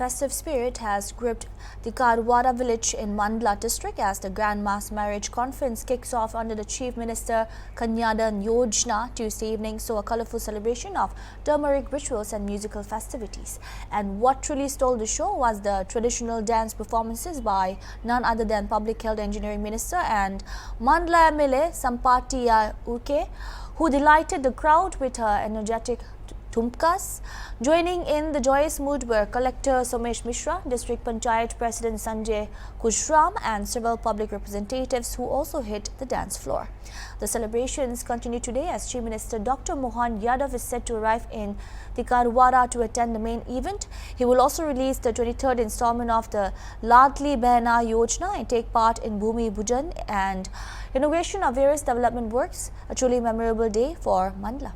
festive spirit has gripped the Karwara village in Mandla district as the Grand Mass Marriage Conference kicks off under the Chief Minister Kanyadan Yojana Tuesday evening, so a colourful celebration of turmeric rituals and musical festivities. And what truly stole the show was the traditional dance performances by none other than Public Health Engineering Minister and Mandla MLA Sampati Urke, who delighted the crowd with her energetic tumkas. Joining in the joyous mood were Collector Somesh Mishra, District Panchayat President Sanjay Kushram and several public representatives who also hit the dance floor. The celebrations continue today as Chief Minister Dr. Mohan Yadav is set to arrive in the Karwara to attend the main event. He will also release the 23rd installment of the Ladli Behna Yojana and take part in Bhumi Pujan and inauguration of various development works. A truly memorable day for Mandla.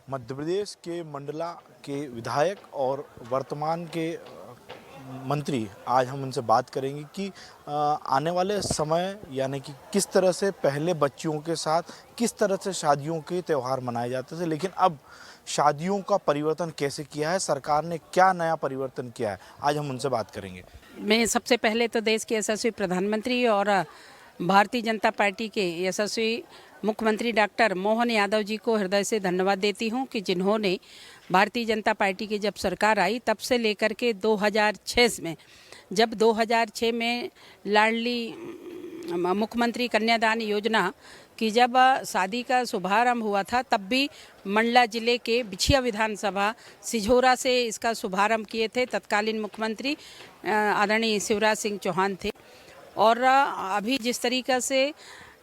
Madhya Pradesh के मंडला के विधायक और वर्तमान के मंत्री आज हम उनसे बात करेंगे कि आने वाले समय यानी कि किस तरह से पहले बच्चियों के साथ किस तरह से शादियों के त्यौहार मनाए जाते थे, लेकिन अब शादियों का परिवर्तन कैसे किया है, सरकार ने क्या नया परिवर्तन किया है, आज हम उनसे बात करेंगे। मैं सबसे पहले तो देश के यशस्वी प्रधानमंत्री और भारतीय जनता पार्टी के यशस्वी मुख्यमंत्री डॉक्टर मोहन यादव जी को हृदय से धन्यवाद देती हूं कि जिन्होंने भारतीय जनता पार्टी की जब सरकार आई तब से लेकर के 2006 में, जब 2006 में लाडली मुख्यमंत्री कन्यादान योजना की जब शादी का शुभारंभ हुआ था, तब भी मंडला जिले के बिछिया विधानसभा सिझोरा से इसका शुभारंभ किए थे। तत्कालीन मुख्यमंत्री आदरणीय शिवराज सिंह चौहान थे। और अभी जिस तरीक़ा से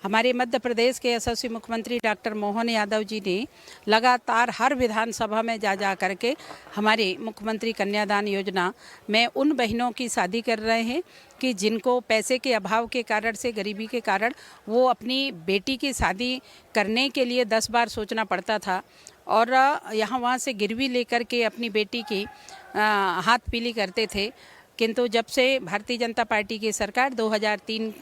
हमारे मध्य प्रदेश के यशस्वी मुख्यमंत्री डॉक्टर मोहन यादव जी ने लगातार हर विधानसभा में जा करके हमारे मुख्यमंत्री कन्यादान योजना में उन बहनों की शादी कर रहे हैं कि जिनको पैसे के अभाव के कारण से, गरीबी के कारण वो अपनी बेटी की शादी करने के लिए 10 बार सोचना पड़ता था और यहाँ वहाँ से गिरवी लेकर के अपनी बेटी की हाथ पीली करते थे। किंतु जब से भारतीय जनता पार्टी की सरकार 2003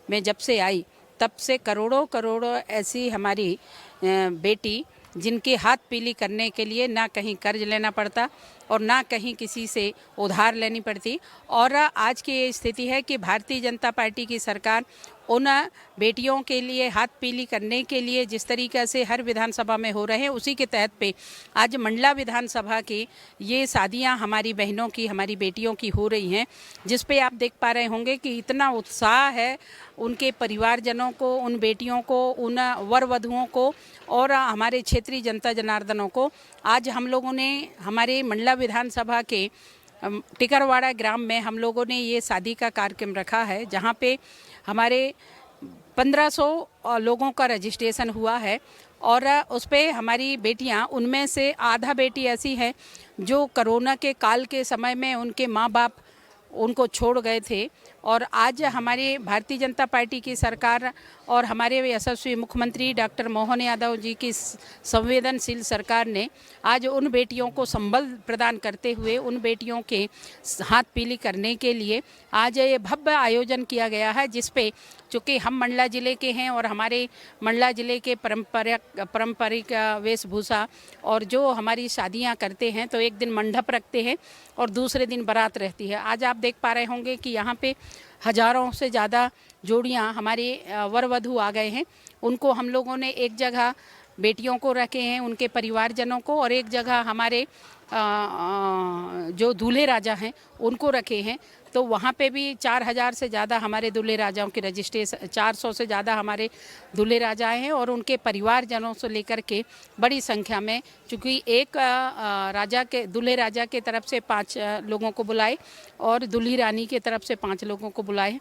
में जब से आई, तब से करोड़ों ऐसी हमारी बेटी जिनके हाथ पीली करने के लिए ना कहीं कर्ज लेना पड़ता और ना कहीं किसी से उधार लेनी पड़ती। और आज की ये स्थिति है कि भारतीय जनता पार्टी की सरकार उन बेटियों के लिए हाथ पीली करने के लिए जिस तरीक़े से हर विधानसभा में हो रहे हैं, उसी के तहत पे आज मंडला विधानसभा की ये शादियां हमारी बहनों की, हमारी बेटियों की हो रही हैं, जिस पे आप देख पा रहे होंगे कि इतना उत्साह है उनके परिवारजनों को, उन बेटियों को, उन वर वधुओं को और हमारे क्षेत्रीय जनता जनार्दनों को। आज हम लोगों ने हमारे मंडला विधानसभा के टिकरवाड़ा ग्राम में हम लोगों ने ये शादी का कार्यक्रम रखा है, जहाँ पे हमारे 1500 लोगों का रजिस्ट्रेशन हुआ है और उस पर हमारी बेटियां, उनमें से आधा बेटी ऐसी हैं जो कोरोना के काल के समय में उनके माँ बाप उनको छोड़ गए थे। और आज हमारी भारतीय जनता पार्टी की सरकार और हमारे यशस्वी मुख्यमंत्री डॉक्टर मोहन यादव जी की संवेदनशील सरकार ने आज उन बेटियों को संबल प्रदान करते हुए उन बेटियों के हाथ पीली करने के लिए आज ये भव्य आयोजन किया गया है, जिस पे चूँकि हम मंडला ज़िले के हैं और हमारे मंडला ज़िले के पारंपरिक वेशभूषा और जो हमारी शादियां करते हैं तो एक दिन मंडप रखते हैं और दूसरे दिन बारात रहती है। आज आप देख पा रहे होंगे कि यहाँ पे हज़ारों से ज़्यादा जोड़ियां हमारे वर वधू आ गए हैं। उनको हम लोगों ने एक जगह बेटियों को रखे हैं, उनके परिवारजनों को, और एक जगह हमारे जो दूल्हे राजा हैं उनको रखे हैं। तो वहाँ पे भी 4000 से ज़्यादा हमारे दूल्हे राजाओं की रजिस्ट्रेशन, 400 से ज़्यादा हमारे दूल्हे राजा हैं और उनके परिवारजनों से लेकर के बड़ी संख्या में, चूँकि एक राजा के दूल्हे राजा के तरफ से 5 लोगों को बुलाए और दूल्ही रानी के तरफ से 5 लोगों को बुलाए।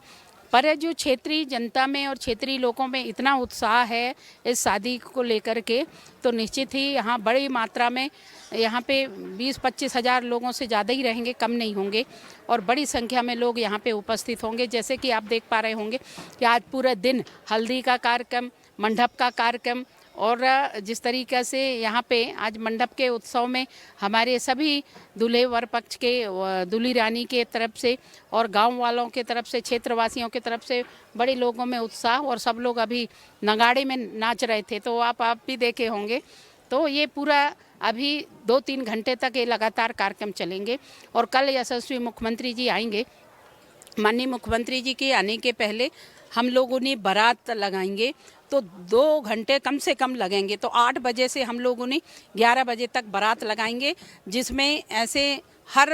पर जो क्षेत्रीय जनता में और क्षेत्रीय लोगों में इतना उत्साह है इस शादी को लेकर के, तो निश्चित ही यहाँ बड़ी मात्रा में यहाँ पे 20-25 हज़ार लोगों से ज़्यादा ही रहेंगे, कम नहीं होंगे, और बड़ी संख्या में लोग यहाँ पे उपस्थित होंगे। जैसे कि आप देख पा रहे होंगे कि आज पूरा दिन हल्दी का कार्यक्रम, मंडप का कार्यक्रम, और जिस तरीक़े से यहाँ पे आज मंडप के उत्सव में हमारे सभी दूल्हे वर पक्ष के, दूल्ही रानी के तरफ से और गांव वालों के तरफ से, क्षेत्रवासियों के तरफ से बड़े लोगों में उत्साह, और सब लोग अभी नगाड़े में नाच रहे थे, तो आप भी देखे होंगे। तो ये पूरा अभी 2-3 घंटे तक ये लगातार कार्यक्रम चलेंगे। और कल यशस्वी मुख्यमंत्री जी आएंगे। माननीय मुख्यमंत्री जी के आने के पहले हम लोगों ने बारात लगाएंगे, तो 2 घंटे कम से कम लगेंगे। तो 8 बजे से हम लोगों ने 11 बजे तक बारात लगाएंगे, जिसमें ऐसे हर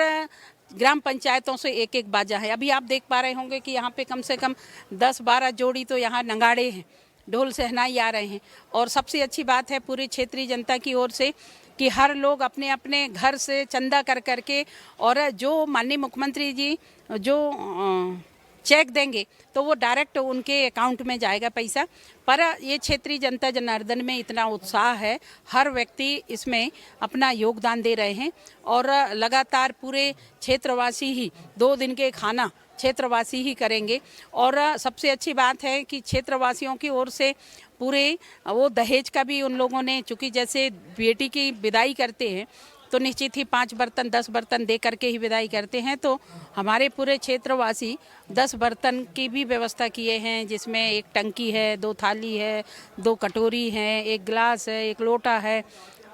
ग्राम पंचायतों से एक बाजा है। अभी आप देख पा रहे होंगे कि यहाँ पे कम से कम 10-12 जोड़ी तो यहाँ नगाड़े हैं, ढोल सहनाई आ रहे हैं। और सबसे अच्छी बात है पूरी क्षेत्रीय जनता की ओर से कि हर लोग अपने अपने घर से चंदा कर करके, और जो माननीय मुख्यमंत्री जी जो चेक देंगे तो वो डायरेक्ट उनके अकाउंट में जाएगा पैसा। पर ये क्षेत्रीय जनता जनार्दन में इतना उत्साह है, हर व्यक्ति इसमें अपना योगदान दे रहे हैं, और लगातार पूरे क्षेत्रवासी ही 2 दिन के खाना क्षेत्रवासी ही करेंगे। और सबसे अच्छी बात है कि क्षेत्रवासियों की ओर से पूरे वो दहेज का भी उन लोगों ने, चूँकि जैसे बेटी की विदाई करते हैं तो निश्चित ही 5 बर्तन 10 बर्तन दे करके ही विदाई करते हैं, तो हमारे पूरे क्षेत्रवासी 10 बर्तन की भी व्यवस्था किए हैं, जिसमें 1 टंकी है, 2 थाली है, 2 कटोरी हैं, 1 गिलास है, 1 लोटा है।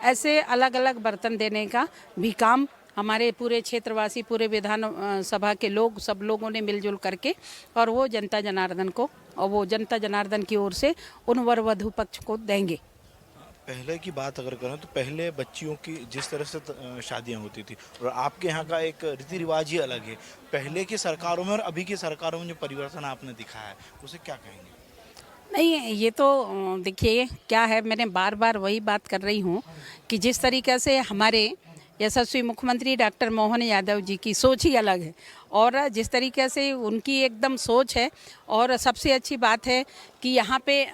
ऐसे अलग अलग बर्तन देने का भी काम हमारे पूरे क्षेत्रवासी, पूरे विधान सभा के लोग, सब लोगों ने मिलजुल करके, और वो जनता जनार्दन को, और वो जनता जनार्दन की ओर से उन वर वधू पक्ष को देंगे। पहले की बात अगर करें तो पहले बच्चियों की जिस तरह से शादियां होती थी, और आपके यहाँ का एक रीति रिवाज ही अलग है। पहले की सरकारों में और अभी की सरकारों में जो परिवर्तन आपने दिखाया है, उसे क्या कहेंगे? नहीं, ये तो देखिए क्या है, मैंने बार बार वही बात कर रही हूँ कि जिस तरीक़े से हमारे यशस्वी मुख्यमंत्री डॉक्टर मोहन यादव जी की सोच ही अलग है, और जिस तरीके से उनकी एकदम सोच है। और सबसे अच्छी बात है कि यहाँ पे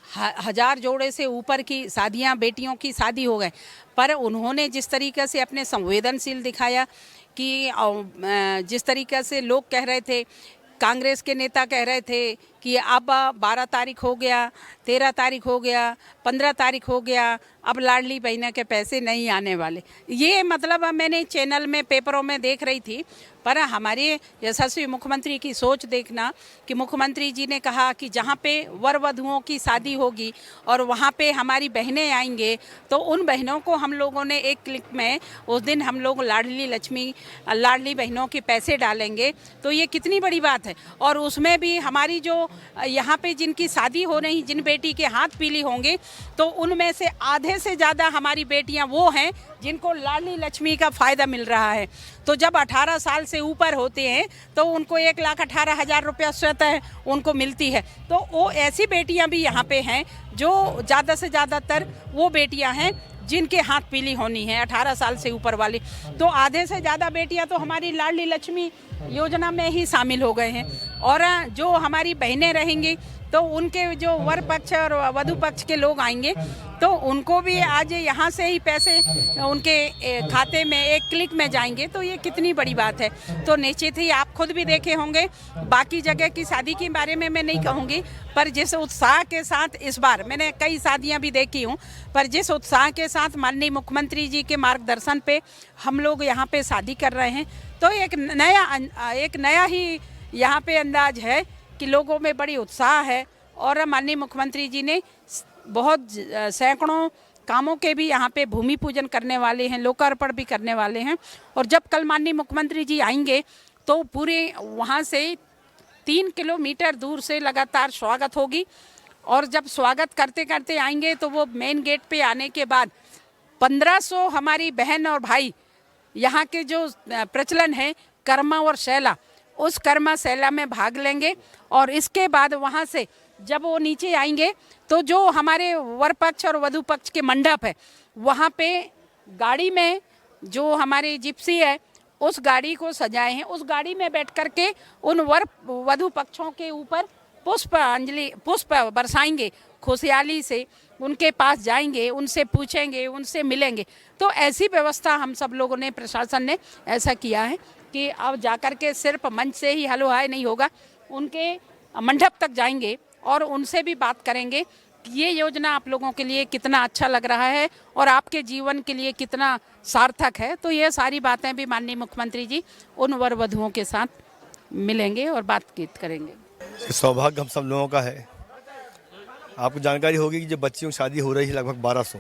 1000 जोड़े से ऊपर की शादियां, बेटियों की शादी हो गए, पर उन्होंने जिस तरीके से अपने संवेदनशील दिखाया कि जिस तरीके से लोग कह रहे थे, कांग्रेस के नेता कह रहे थे कि अब 12 तारीख हो गया, 13 तारीख हो गया, 15 तारीख हो गया, अब लाडली बहना के पैसे नहीं आने वाले। ये मतलब मैंने चैनल में, पेपरों में देख रही थी, पर हमारे यशस्वी मुख्यमंत्री की सोच देखना कि मुख्यमंत्री जी ने कहा कि जहाँ पे वर वधुओं की शादी होगी और वहाँ पे हमारी बहनें आएंगे, तो उन बहनों को हम लोगों ने 1 क्लिक में उस दिन हम लोग लाडली लक्ष्मी, लाडली बहनों के पैसे डालेंगे। तो ये कितनी बड़ी बात है। और उसमें भी हमारी जो यहाँ पे जिनकी शादी हो रही, जिन बेटी के हाथ पीली होंगे, तो उनमें से आधे से ज़्यादा हमारी बेटियाँ वो हैं जिनको लाडली लक्ष्मी का फ़ायदा मिल रहा है। तो जब 18 साल से ऊपर होते हैं तो उनको 1,18,000 रुपया स्वतः उनको मिलती है। तो वो ऐसी बेटियां भी यहाँ पे हैं जो ज़्यादा से ज़्यादातर वो बेटियां हैं जिनके हाथ पीली होनी है, 18 साल से ऊपर वाली। तो आधे से ज़्यादा बेटियां तो हमारी लाडली लक्ष्मी योजना में ही शामिल हो गए हैं। और जो हमारी बहनें रहेंगी तो उनके जो वर पक्ष और वधु पक्ष के लोग आएंगे तो उनको भी आज यहाँ से ही पैसे उनके खाते में 1 क्लिक में जाएंगे। तो ये कितनी बड़ी बात है। तो निश्चित ही आप खुद भी देखे होंगे, बाकी जगह की शादी के बारे में मैं नहीं कहूँगी, पर जिस उत्साह के साथ इस बार, मैंने कई शादियाँ भी देखी हूँ, पर जिस उत्साह के साथ माननीय मुख्यमंत्री जी के मार्गदर्शन पे हम लोग यहाँ पे शादी कर रहे हैं, तो एक नया ही यहाँ पे अंदाज है कि लोगों में बड़ी उत्साह है। और माननीय मुख्यमंत्री जी ने बहुत सैकड़ों कामों के भी यहाँ पे भूमि पूजन करने वाले हैं, लोकार्पण भी करने वाले हैं। और जब कल माननीय मुख्यमंत्री जी आएंगे तो पूरे वहाँ से 3 किलोमीटर दूर से लगातार स्वागत होगी। और जब स्वागत करते करते आएंगे तो वो मेन गेट पे आने के बाद 1500 हमारी बहन और भाई यहाँ के जो प्रचलन है कर्मा और शैला, उस कर्मा शैला में भाग लेंगे। और इसके बाद वहाँ से जब वो नीचे आएंगे तो जो हमारे वर पक्ष और वधु पक्ष के मंडप है वहाँ पे गाड़ी में जो हमारी जिप्सी है उस गाड़ी को सजाए हैं। उस गाड़ी में बैठ कर के उन वर वधु पक्षों के ऊपर पुष्प बरसाएंगे, खुशहाली से उनके पास जाएंगे, उनसे पूछेंगे, उनसे मिलेंगे। तो ऐसी व्यवस्था हम सब लोगों ने, प्रशासन ने ऐसा किया है कि अब जाकर के सिर्फ मंच से ही हलो हाय नहीं होगा, उनके मंडप तक जाएंगे और उनसे भी बात करेंगे कि ये योजना आप लोगों के लिए कितना अच्छा लग रहा है और आपके जीवन के लिए कितना सार्थक है। तो ये सारी बातें भी माननीय मुख्यमंत्री जी उन वर वधुओं के साथ मिलेंगे और बातचीत करेंगे। सौभाग्य हम सब लोगों का है। आपको जानकारी होगी कि जो बच्चियों की शादी हो रही है लगभग 1200,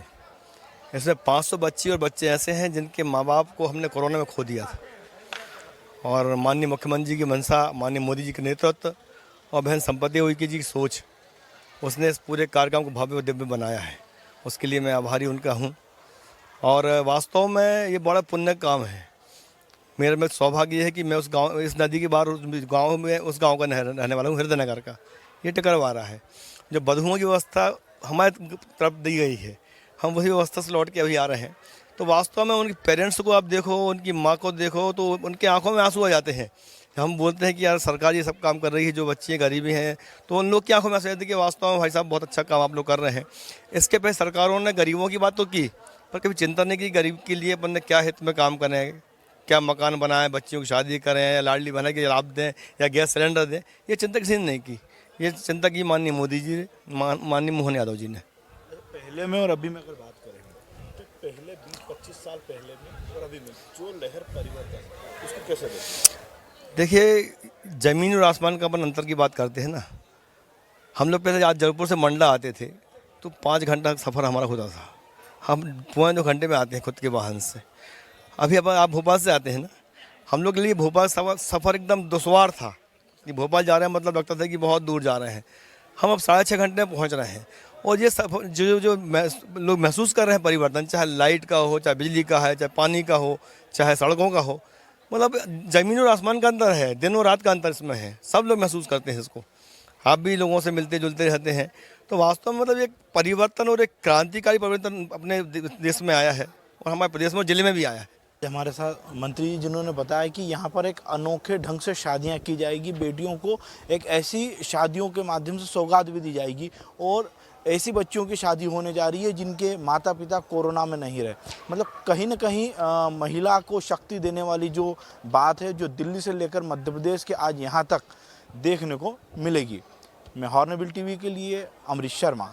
इसमें 500 बच्ची और बच्चे ऐसे हैं जिनके माँ बाप को हमने कोरोना में खो दिया था। और माननीय मुख्यमंत्री जी की मंशा, माननीय मोदी जी के नेतृत्व और बहन संपत्ति हुई की जी की सोच, उसने इस पूरे कार्यक्रम को भव्य व दिव्य बनाया है। उसके लिए मैं आभारी उनका हूँ। और वास्तव में ये बड़ा पुण्य काम है। मेरे में सौभाग्य ये है कि मैं उस गांव, इस नदी के बाहर गांव में, उस गांव का रहने वाला हूँ, हृदयनगर का। ये टिकरवारा है। जो वधुओं की व्यवस्था हमारे तरफ दी गई है, हम वही व्यवस्था से लौट के अभी आ रहे हैं। तो वास्तव में उनके पेरेंट्स को आप देखो, उनकी माँ को देखो, तो उनके आंखों में आंसू आ जाते हैं। हम बोलते हैं कि यार सरकार ये सब काम कर रही है, जो बच्चे गरीबी हैं, तो उन लोग की आंखों में आंसू आ जाते हैं कि वास्तव में भाई साहब बहुत अच्छा काम आप लोग कर रहे हैं। इसके पहले सरकारों ने गरीबों की बात तो की, पर कभी चिंता नहीं की गरीब के लिए अपन ने क्या हित में काम करें, क्या मकान बनाएं, बच्चियों की शादी करें, या लाडली बना के लाभ दें, या गैस सिलेंडर दें। ये चिंता किसी ने नहीं की। ये चिंता की माननीय मोदी जी, माननीय मोहन यादव जी ने। पहले में और अभी में अगर बात करें तो पहले 20-25 साल पहले में और अभी में जो लहर परिवर्तन, उसको कैसे देखते हैं? देखिए, ज़मीन और आसमान का अपन अंतर की बात करते हैं ना। हम लोग पहले आज जयपुर से मंडला आते थे तो 5 घंटा सफ़र हमारा होता था। हम 2.25 घंटे में आते हैं खुद के वाहन से। अभी अब आप भोपाल से आते हैं ना, हम लोग के लिए भोपाल सफ़र एकदम दुश्वार था कि भोपाल जा रहे हैं मतलब लगता था कि बहुत दूर जा रहे हैं। हम अब 6.5 घंटे में पहुंच रहे हैं। और ये सफ़र जो लोग महसूस कर रहे हैं परिवर्तन, चाहे लाइट का हो, चाहे बिजली का है, चाहे पानी का हो, चाहे सड़कों का हो, मतलब ज़मीन और आसमान का अंतर है, दिन और रात का अंतर इसमें है। सब लोग महसूस करते हैं इसको। आप भी लोगों से मिलते जुलते रहते हैं। तो वास्तव में मतलब एक परिवर्तन और एक क्रांतिकारी परिवर्तन अपने देश में आया है और हमारे प्रदेश में, जिले में भी आया है। हमारे साथ मंत्री जी जिन्होंने बताया कि यहाँ पर एक अनोखे ढंग से शादियाँ की जाएगी, बेटियों को एक ऐसी शादियों के माध्यम से सौगात भी दी जाएगी और ऐसी बच्चियों की शादी होने जा रही है जिनके माता पिता कोरोना में नहीं रहे। मतलब कहीं ना कहीं महिला को शक्ति देने वाली जो बात है, जो दिल्ली से लेकर मध्य प्रदेश के आज यहाँ तक देखने को मिलेगी। मैं हॉर्नबिल टीवी के लिए अमरीश शर्मा।